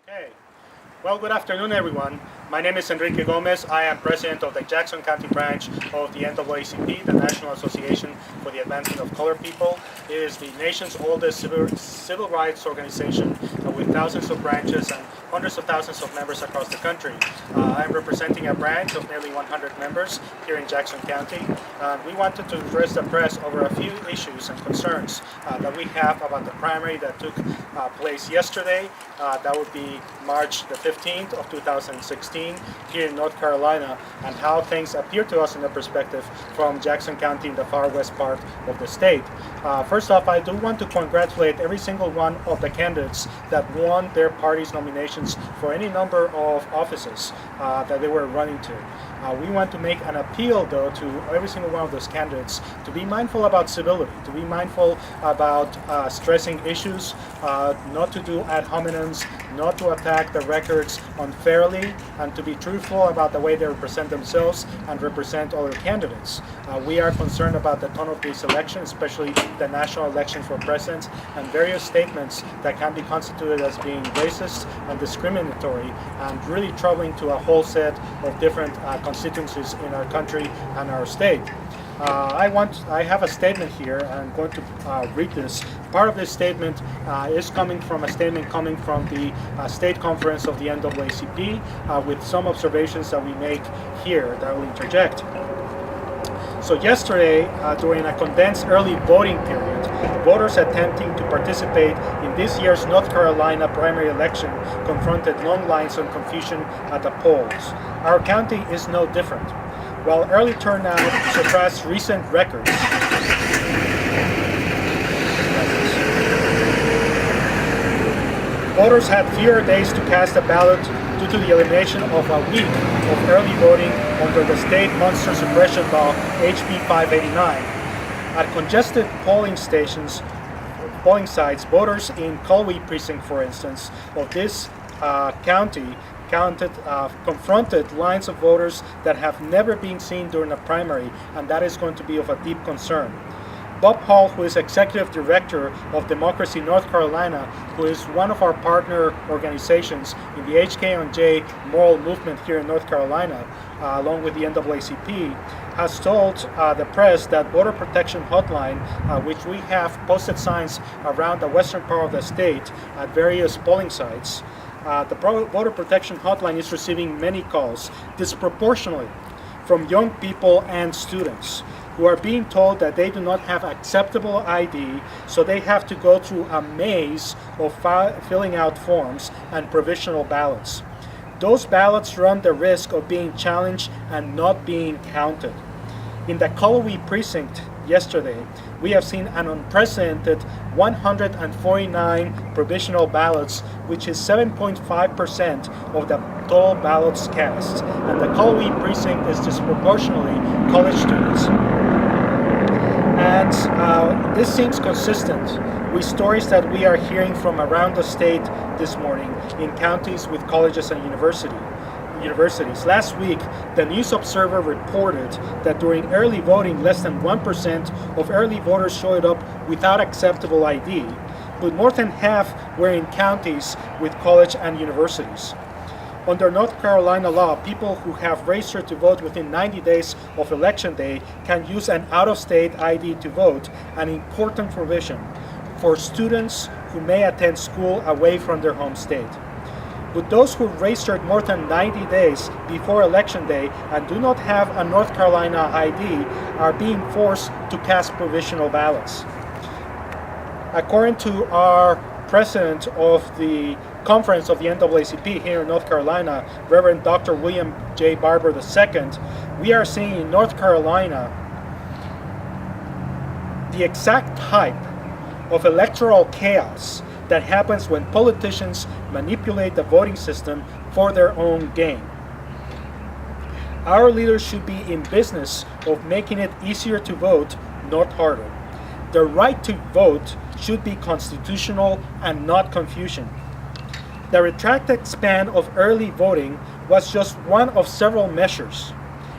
Okay. Well, good afternoon, everyone. My name is Enrique Gomez. I am president of the Jackson County branch of the NAACP, the National Association for the Advancement of Colored People. It is the nation's oldest civil rights organization with thousands of branches and hundreds of thousands of members across the country. I'm representing a branch of nearly 100 members here in Jackson County. We wanted to address the press over a few issues and concerns that we have about the primary that took place yesterday. That would be March the 15th of 2016 here in North Carolina, and how things appear to us in the perspective from Jackson County in the far west part of the state. First off, I do want to congratulate every single one of the candidates that won their party's nominations for any number of offices that they were running to. We want to make an appeal, though, to every single one of those candidates to be mindful about civility, to be mindful about stressing issues, not to do ad hominems, not to attack the records unfairly, and to be truthful about the way they represent themselves and represent other candidates. We are concerned about the tone of this election, especially the national election for president, and various statements that can be constituted as being racist and discriminatory and really troubling to a whole set of different constituencies in our country and our state. I have a statement here. I'm going to read this. Part of this statement is coming from a statement coming from the state conference of the NAACP with some observations that we make here that I will interject. So yesterday, during a condensed early voting period, voters attempting to participate in this year's North Carolina primary election confronted long lines and confusion at the polls. Our county is no different. While early turnout surpassed recent records, voters had fewer days to cast a ballot due to the elimination of a week of early voting under the state monster suppression law HB 589. At congested polling sites, voters in Colby precinct, for instance, of this county confronted lines of voters that have never been seen during a primary, and that is going to be of a deep concern. Bob Hall, who is Executive Director of Democracy North Carolina, who is one of our partner organizations in the HK&J moral movement here in North Carolina, along with the NAACP, has told the press that Voter Protection Hotline, which we have posted signs around the western part of the state at various polling sites, the Voter Protection Hotline is receiving many calls, disproportionately from young people and students, who are being told that they do not have acceptable ID, so they have to go through a maze of filling out forms and provisional ballots. Those ballots run the risk of being challenged and not being counted. In the Colby precinct yesterday, we have seen an unprecedented 149 provisional ballots, which is 7.5% of the total ballots cast. And the Colby precinct is disproportionately college students. And this seems consistent with stories that we are hearing from around the state this morning in counties with colleges and universities. Last week, the News Observer reported that during early voting, less than 1% of early voters showed up without acceptable ID, but more than half were in counties with college and universities. Under North Carolina law, people who have registered to vote within 90 days of Election Day can use an out-of-state ID to vote, an important provision for students who may attend school away from their home state. But those who registered more than 90 days before Election Day and do not have a North Carolina ID are being forced to cast provisional ballots. According to our president of the conference of the NAACP here in North Carolina, Reverend Dr. William J. Barber II, we are seeing in North Carolina the exact type of electoral chaos that happens when politicians manipulate the voting system for their own gain. Our leaders should be in business of making it easier to vote, not harder. The right to vote should be constitutional and not confusion. The retracted span of early voting was just one of several measures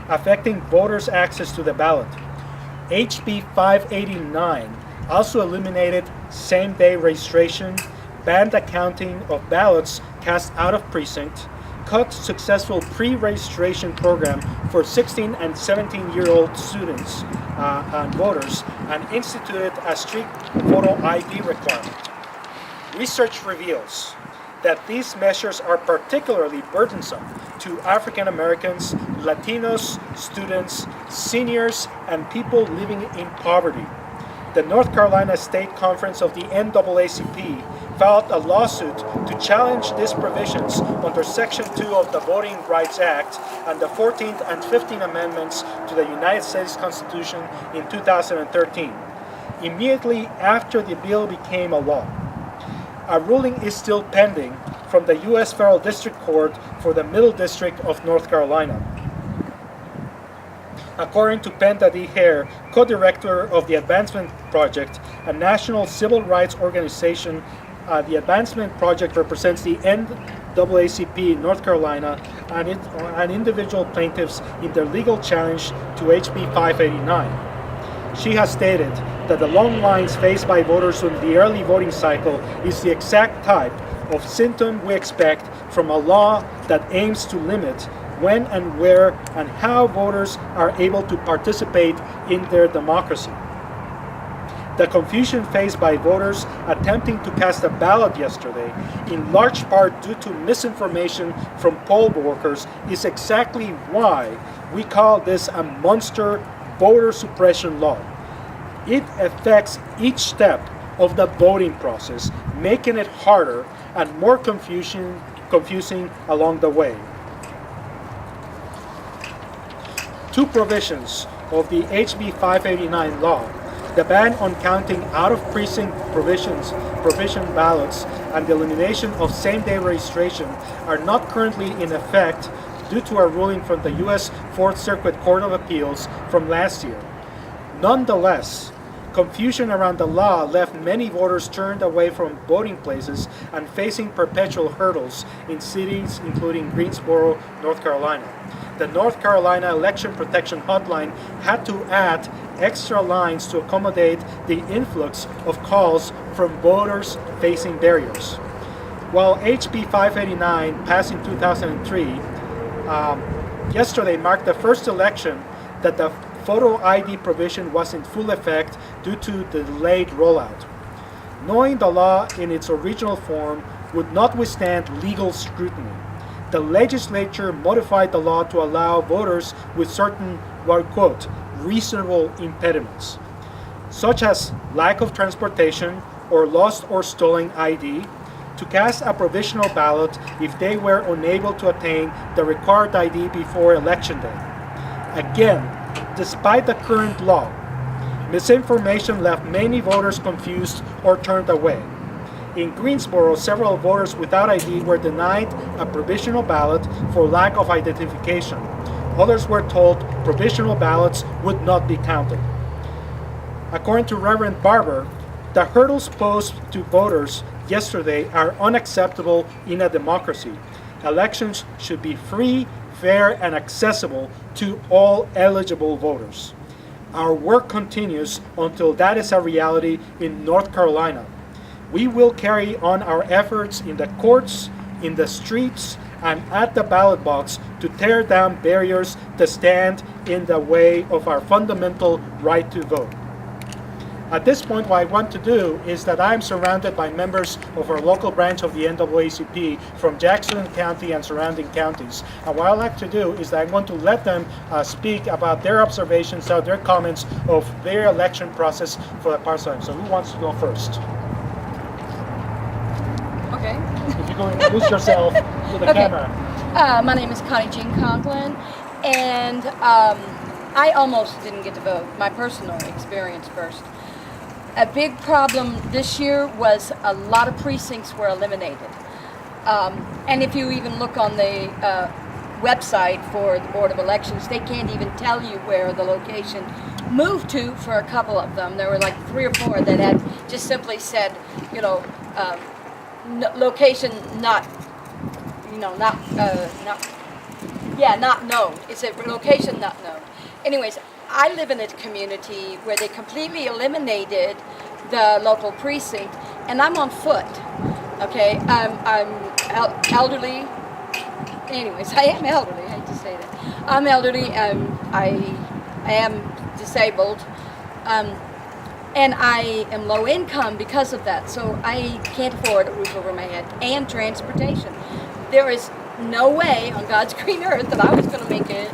affecting voters' access to the ballot. HB 589 also eliminated same-day registration, banned the counting of ballots cast out of precinct, cut successful pre-registration program for 16 and 17-year-old students and voters, and instituted a strict photo ID requirement. Research reveals that these measures are particularly burdensome to African Americans, Latinos, students, seniors, and people living in poverty. The North Carolina State Conference of the NAACP filed a lawsuit to challenge these provisions under Section 2 of the Voting Rights Act and the 14th and 15th Amendments to the United States Constitution in 2013, immediately after the bill became a law. A ruling is still pending from the U.S. Federal District Court for the Middle District of North Carolina. According to Penda D. Hare, co-director of the Advancement Project, a national civil rights organization, the Advancement Project represents the NAACP in North Carolina and individual plaintiffs in their legal challenge to HB 589. She has stated that the long lines faced by voters in the early voting cycle is the exact type of symptom we expect from a law that aims to limit when and where and how voters are able to participate in their democracy. The confusion faced by voters attempting to cast a ballot yesterday, in large part due to misinformation from poll workers, is exactly why we call this a monster voter suppression law. It affects each step of the voting process, making it harder and more confusing along the way. Two provisions of the HB 589 law, the ban on counting out-of-precinct provision ballots and the elimination of same-day registration, are not currently in effect due to a ruling from the U.S. Fourth Circuit Court of Appeals from last year. Nonetheless, confusion around the law left many voters turned away from voting places and facing perpetual hurdles in cities including Greensboro, North Carolina. The North Carolina Election Protection Hotline had to add extra lines to accommodate the influx of calls from voters facing barriers. While HB 589 passed in 2003, yesterday marked the first election that the photo ID provision was in full effect due to the delayed rollout. Knowing the law in its original form would not withstand legal scrutiny, the legislature modified the law to allow voters with certain, quote, reasonable impediments, such as lack of transportation or lost or stolen ID, to cast a provisional ballot if they were unable to attain the required ID before Election Day. Again, despite the current law, misinformation left many voters confused or turned away. In Greensboro, several voters without ID were denied a provisional ballot for lack of identification. Others were told provisional ballots would not be counted. According to Reverend Barber, the hurdles posed to voters yesterday are unacceptable in a democracy. Elections should be free, fair, and accessible to all eligible voters. Our work continues until that is a reality in North Carolina. We will carry on our efforts in the courts, in the streets, and at the ballot box to tear down barriers that stand in the way of our fundamental right to vote. At this point, what I want to do is that I'm surrounded by members of our local branch of the NAACP from Jackson County and surrounding counties. And what I'd like to do is that I want to let them speak about their observations, their comments of their election process for the past time. So who wants to go first? Okay. If you go introduce yourself to the camera. My name is Connie Jean Conklin, and I almost didn't get to vote. My personal experience first. A big problem this year was a lot of precincts were eliminated. And if you even look on the website for the Board of Elections, they can't even tell you where the location moved to for a couple of them. There were like 3 or 4 that had just simply said, location not known. It's a location not known. Anyways, I live in a community where they completely eliminated the local precinct, and I'm on foot. Okay, elderly. Anyways, I am elderly. I hate to say that. I'm elderly. I am disabled, and I am low income because of that. So I can't afford a roof over my head and transportation. There is no way on God's green earth that I was going to make it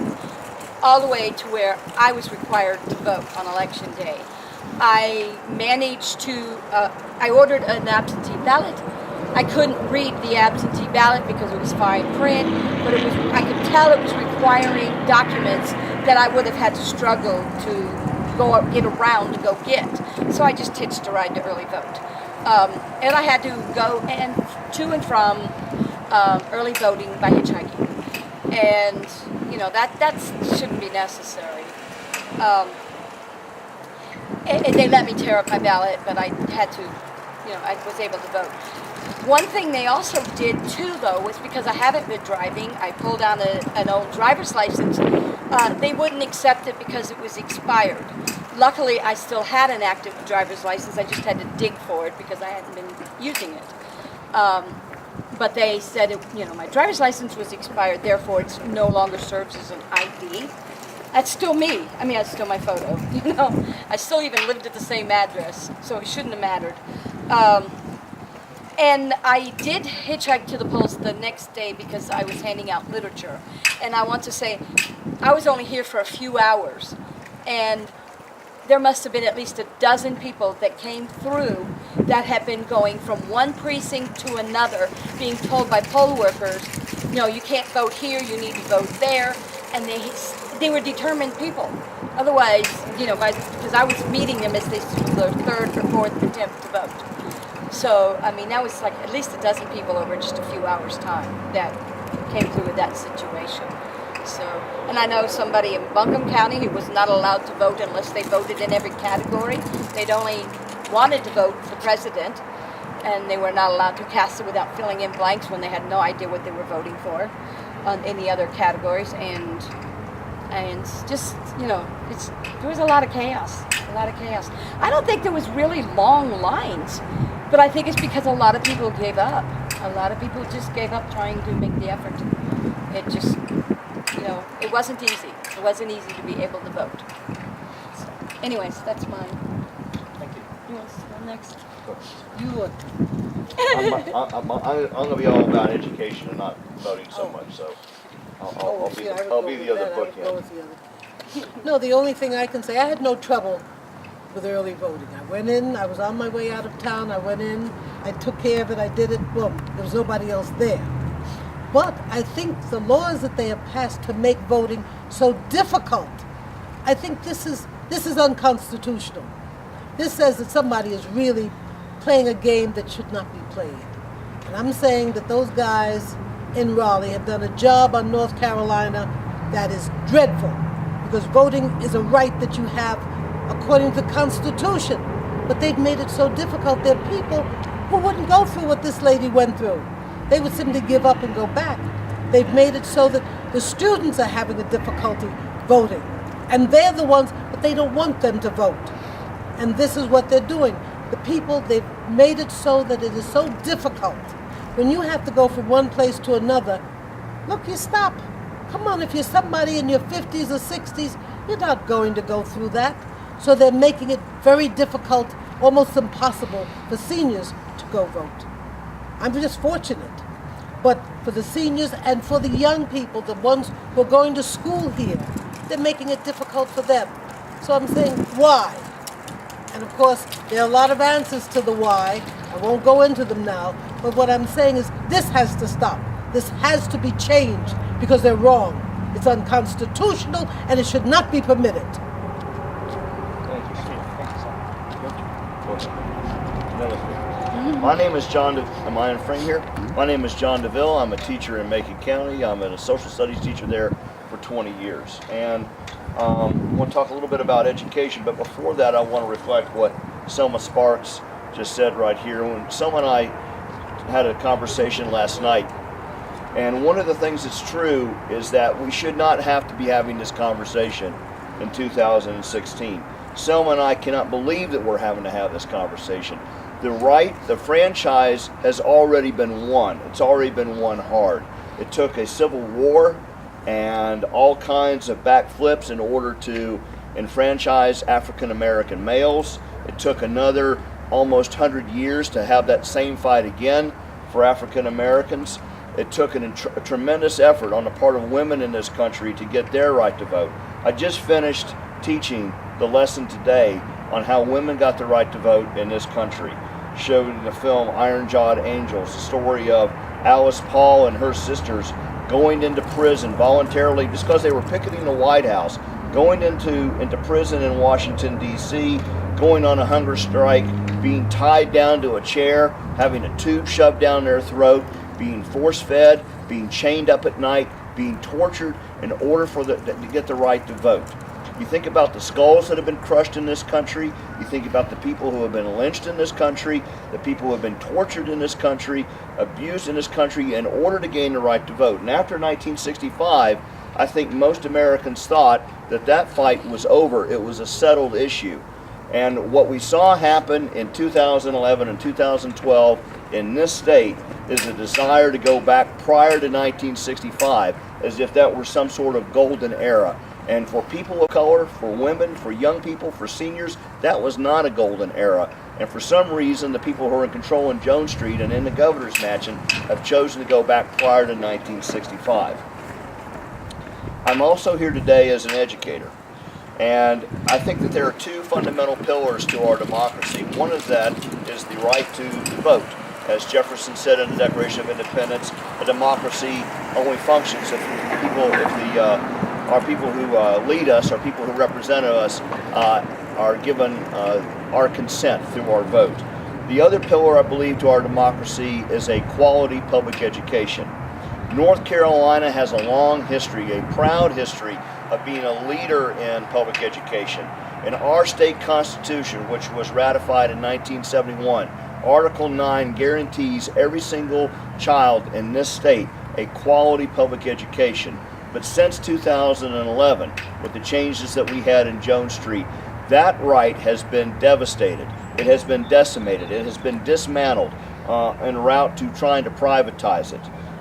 all the way to where I was required to vote on election day. I managed to. I ordered an absentee ballot. I couldn't read the absentee ballot because it was fine print, but I could tell it was requiring documents that I would have had to struggle to get around to go get. So I just hitched a ride to early vote. And I had to go to and from early voting by hitchhiking. And, that shouldn't be necessary. And they let me tear up my ballot, but I had to, I was able to vote. One thing they also did too, though, was because I haven't been driving, I pulled out an old driver's license. They wouldn't accept it because it was expired. Luckily, I still had an active driver's license. I just had to dig for it because I hadn't been using it. But they said, my driver's license was expired, therefore it no longer serves as an ID. That's still me. I mean, that's still my photo. I still even lived at the same address, so it shouldn't have mattered. And I did hitchhike to the polls the next day because I was handing out literature. And I want to say, I was only here for a few hours. And there must have been at least a dozen people that came through that had been going from one precinct to another, being told by poll workers, you can't vote here, you need to vote there. And they were determined people. Otherwise, because I was meeting them as they through their third or fourth attempt to vote. So, that was like at least a dozen people over just a few hours' time that came through with that situation. So, and I know somebody in Buncombe County who was not allowed to vote unless they voted in every category. They'd only wanted to vote for president, and they were not allowed to cast it without filling in blanks when they had no idea what they were voting for in the other categories. And just, there was a lot of chaos. I don't think there was really long lines. But I think it's because a lot of people gave up. A lot of people just gave up trying to make the effort. It just, it wasn't easy. It wasn't easy to be able to vote. So, anyways, that's mine. Thank you. You want to go next? You would. I'm going to be all about education and not voting so much, so I'll be the other bookend. No, the only thing I can say, I had no trouble with early voting. I went in, I was on my way out of town, I went in, I took care of it, I did it, boom, there was nobody else there. But I think the laws that they have passed to make voting so difficult, I think this is unconstitutional. This says that somebody is really playing a game that should not be played. And I'm saying that those guys in Raleigh have done a job on North Carolina that is dreadful, because voting is a right that you have according to the Constitution. But they've made it so difficult. There are people who wouldn't go through what this lady went through. They would simply give up and go back. They've made it so that the students are having a difficulty voting. And they're the ones, but they don't want them to vote. And this is what they're doing. The people, they've made it so that it is so difficult. When you have to go from one place to another, look, you stop. Come on, if you're somebody in your 50s or 60s, you're not going to go through that. So they're making it very difficult, almost impossible for seniors to go vote. I'm just fortunate. But for the seniors and for the young people, the ones who are going to school here, they're making it difficult for them. So I'm saying, why? And of course, there are a lot of answers to the why. I won't go into them now. But what I'm saying is, this has to stop. This has to be changed because they're wrong. It's unconstitutional and it should not be permitted. My name is John. Am I in frame here? My name is John DeVille. I'm a teacher in Macon County. I'm a social studies teacher there for 20 years. And I want to talk a little bit about education, but before that I want to reflect what Selma Sparks just said right here. When Selma and I had a conversation last night, and one of the things that's true is that we should not have to be having this conversation in 2016. Selma and I cannot believe that we're having to have this conversation. the franchise has already been won. It's already been won hard. It took a civil war and all kinds of backflips in order to enfranchise African American males. It took another almost 100 years to have that same fight again for African Americans. It took a tremendous effort on the part of women in this country to get their right to vote. I just finished teaching the lesson today on how women got the right to vote in this country. Showed in the film Iron-Jawed Angels, the story of Alice Paul and her sisters going into prison voluntarily just because they were picketing the White House, going into prison in Washington, D.C., going on a hunger strike, being tied down to a chair, having a tube shoved down their throat, being force-fed, being chained up at night, being tortured in order to get the right to vote. You think about the skulls that have been crushed in this country. You think about the people who have been lynched in this country, the people who have been tortured in this country, abused in this country in order to gain the right to vote. And after 1965, I think most Americans thought that that fight was over. It was a settled issue. And what we saw happen in 2011 and 2012 in this state is a desire to go back prior to 1965 as if that were some sort of golden era. And for people of color, for women, for young people, for seniors, that was not a golden era. And for some reason, the people who are in control in Jones Street and in the governor's mansion have chosen to go back prior to 1965. I'm also here today as an educator. And I think that there are two fundamental pillars to our democracy. One of that is the right to vote. As Jefferson said in the Declaration of Independence, a democracy only functions if our people who lead us, our people who represent us, are given our consent through our vote. The other pillar, I believe, to our democracy is a quality public education. North Carolina has a long history, a proud history, of being a leader in public education. In our state constitution, which was ratified in 1971, Article 9 guarantees every single child in this state a quality public education. But since 2011, with the changes that we had in Jones Street, that right has been devastated. It has been decimated. It has been dismantled en route to trying to privatize it.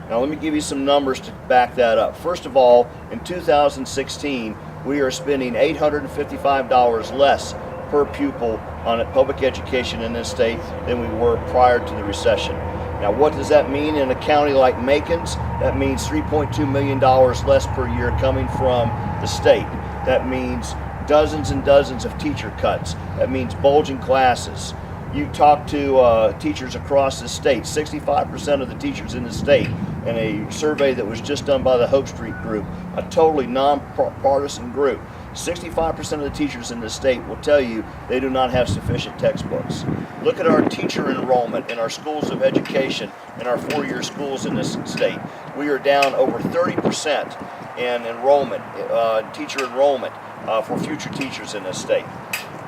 Now let me give you some numbers to back that up. First of all, in 2016, we are spending $855 less per pupil on public education in this state than we were prior to the recession. Now what does that mean in a county like Macon's? That means $3.2 million less per year coming from the state. That means dozens and dozens of teacher cuts. That means bulging classes. You talk to teachers across the state, 65% of the teachers in the state, in a survey that was just done by the Hope Street Group, a totally nonpartisan group, 65% of the teachers in the state will tell you they do not have sufficient textbooks. Look at our teacher enrollment in our schools of education, in our four-year schools in this state. We are down over 30% in enrollment, teacher enrollment for future teachers in this state.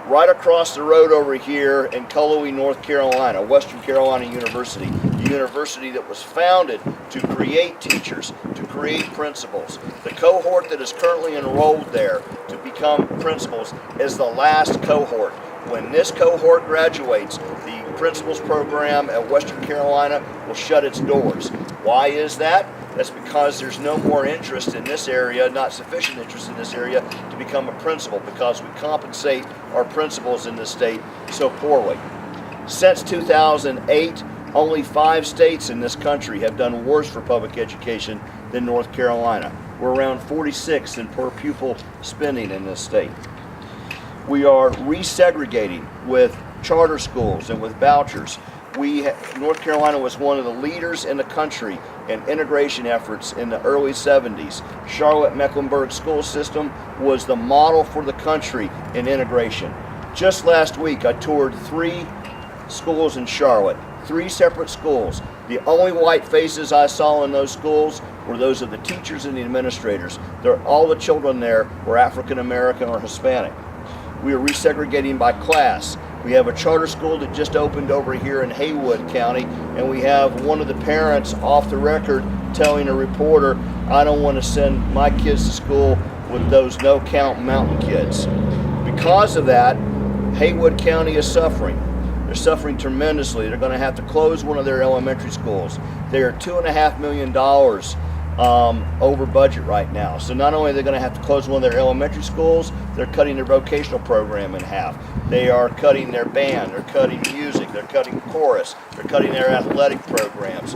Right across the road over here in Cullowhee, North Carolina, Western Carolina University, the university that was founded to create teachers, to create principals. The cohort that is currently enrolled there to become principals is the last cohort. When this cohort graduates, the principals program at Western Carolina will shut its doors. Why is that? That's because there's no more interest in this area, not sufficient interest in this area to become a principal, because we compensate our principals in this state so poorly. Since 2008, only 5 states in this country have done worse for public education than North Carolina. We're around 46 in per pupil spending in this state. We are resegregating with charter schools and with vouchers. North Carolina was one of the leaders in the country in integration efforts in the early 70s. Charlotte-Mecklenburg school system was the model for the country in integration. Just last week, I toured 3 schools in Charlotte, 3 separate schools. The only white faces I saw in those schools were those of the teachers and the administrators. All the children there were African American or Hispanic. We are resegregating by class. We have a charter school that just opened over here in Haywood County, and we have one of the parents off the record telling a reporter, I don't want to send my kids to school with those no-count mountain kids. Because of that, Haywood County is suffering. They're suffering tremendously. They're going to have to close one of their elementary schools. They are $2.5 million over budget right now. So not only are they going to have to close one of their elementary schools, they're cutting their vocational program in half. They are cutting their band, they're cutting music, they're cutting chorus, they're cutting their athletic programs.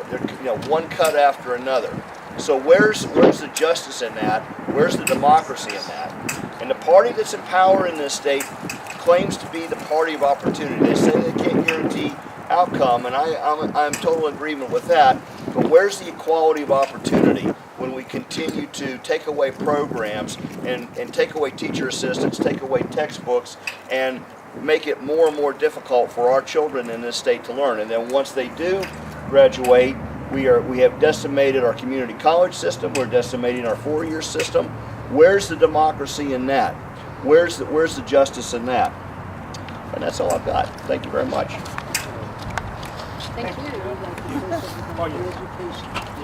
They're, one cut after another. So where's the justice in that? Where's the democracy in that? And the party that's in power in this state claims to be the party of opportunity. They say they can't guarantee outcome, and I'm in total agreement with that. But where's the equality of opportunity when we continue to take away programs and take away teacher assistants, take away textbooks, and make it more and more difficult for our children in this state to learn? And then once they do graduate, we have decimated our community college system. We're decimating our four-year system. Where's the democracy in that? Where's the justice in that? And that's all I've got. Thank you very much. Thank you. You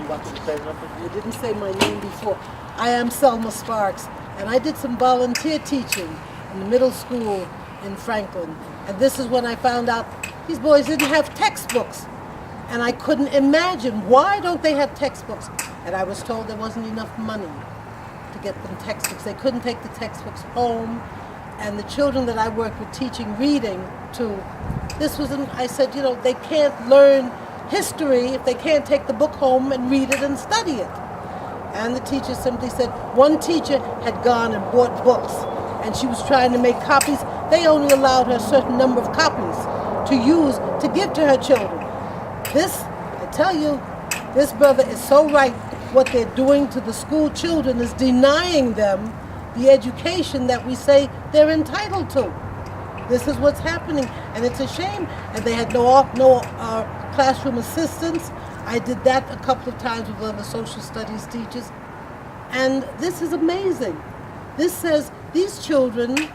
want to say something? You didn't say my name before. I am Selma Sparks, and I did some volunteer teaching in the middle school in Franklin. And this is when I found out these boys didn't have textbooks. And I couldn't imagine, why don't they have textbooks? And I was told there wasn't enough money to get them textbooks. They couldn't take the textbooks home. And the children that I worked with teaching reading to, I said, they can't learn history if they can't take the book home and read it and study it. And the teacher simply said, one teacher had gone and bought books, and she was trying to make copies. They only allowed her a certain number of copies to use to give to her children. I tell you, this brother is so right. What they're doing to the school children is denying them the education that we say they're entitled to. This is what's happening, and it's a shame. And they had no classroom assistants. I did that a couple of times with other social studies teachers. And this is amazing. This says these children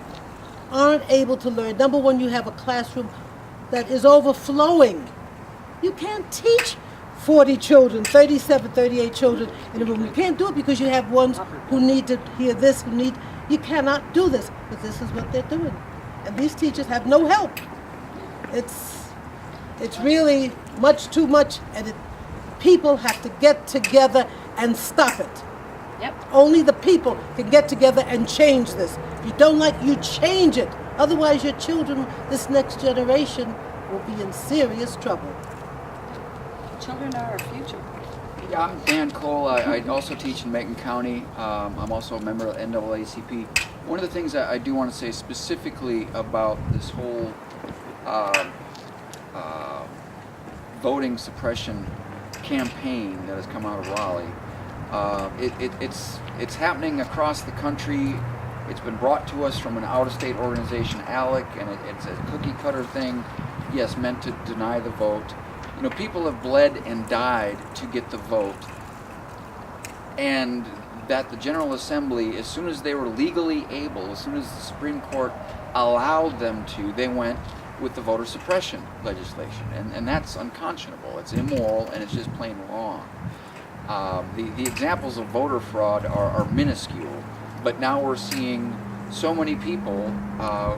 aren't able to learn. Number one, you have a classroom that is overflowing. You can't teach 40 children, 37, 38 children in a room. You can't do it because you have ones who need to hear this, you cannot do this. But this is what they're doing. And these teachers have no help. It's really much too much, and people have to get together and stop it. Yep. Only the people can get together and change this. If you don't like, you change it. Otherwise, your children, this next generation, will be in serious trouble. Children are our future. Yeah, I'm Dan Cole. I also teach in Macon County. I'm also a member of NAACP. One of the things I do want to say specifically about this whole voting suppression campaign that has come out of Raleigh, it's happening across the country. It's been brought to us from an out-of-state organization, ALEC, and it's a cookie-cutter thing, yes, meant to deny the vote. People have bled and died to get the vote, and that the General Assembly, as soon as they were legally able, as soon as the Supreme Court allowed them to, they went with the voter suppression legislation, and that's unconscionable. It's immoral, and it's just plain wrong. The examples of voter fraud are minuscule, but now we're seeing so many people, I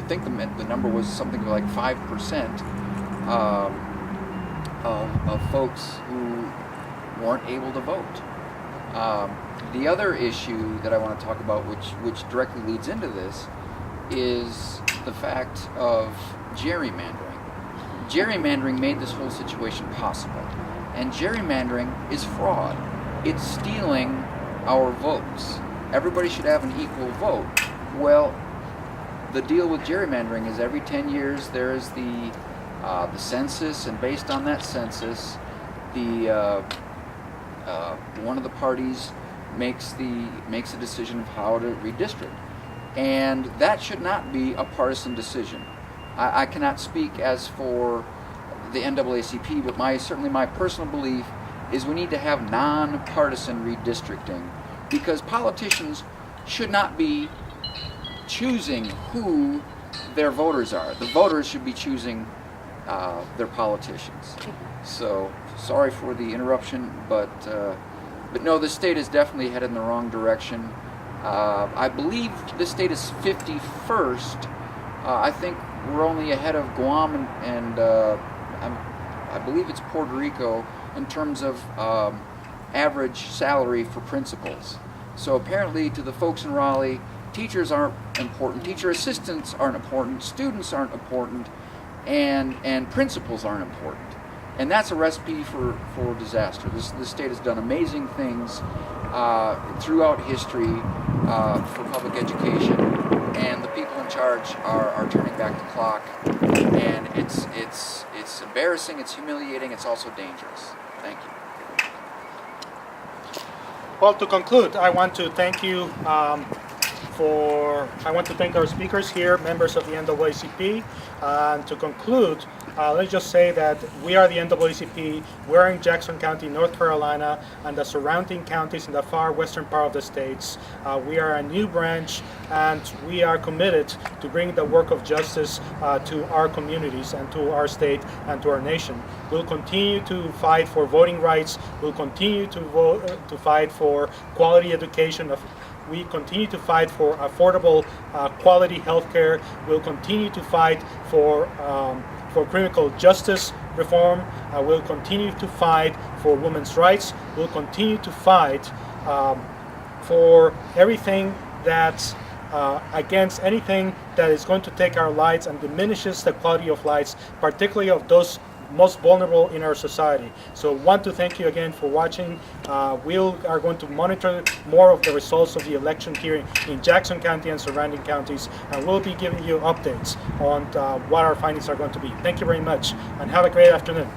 think the number was something like 5%, of folks who weren't able to vote. The other issue that I want to talk about, which directly leads into this, is the fact of gerrymandering. Gerrymandering made this whole situation possible. And gerrymandering is fraud. It's stealing our votes. Everybody should have an equal vote. Well, the deal with gerrymandering is every 10 years there is the census, and based on that census, one of the parties makes a decision of how to redistrict, and that should not be a partisan decision. I cannot speak as for the NAACP, but certainly my personal belief is we need to have non-partisan redistricting, because politicians should not be choosing who their voters are. The voters should be choosing their politicians. So sorry for the interruption, but no, the state is definitely headed in the wrong direction. I believe the state is 51st. I think we're only ahead of Guam and I believe it's Puerto Rico in terms of average salary for principals. So apparently to the folks in Raleigh, teachers aren't important, teacher assistants aren't important, students aren't important, and principals aren't important. And that's a recipe for disaster. This state has done amazing things throughout history for public education, and the people in charge are turning back the clock. And it's embarrassing, it's humiliating, it's also dangerous. Thank you. Well, to conclude, I want to thank you I want to thank our speakers here, members of the NAACP. And to conclude, let's just say that we are the NAACP. We're in Jackson County, North Carolina, and the surrounding counties in the far western part of the states. We are a new branch, and we are committed to bring the work of justice to our communities and to our state and to our nation. We'll continue to fight for voting rights. We'll continue to fight for quality education. We continue to fight for affordable, quality health care. We'll continue to fight for criminal justice reform. We'll continue to fight for women's rights. We'll continue to fight for everything that's against anything that is going to take our lives and diminishes the quality of lives, particularly of those most vulnerable in our society. So want to thank you again for watching. We are going to monitor more of the results of the election here in Jackson County and surrounding counties, and we'll be giving you updates on what our findings are going to be. Thank you very much, and have a great afternoon.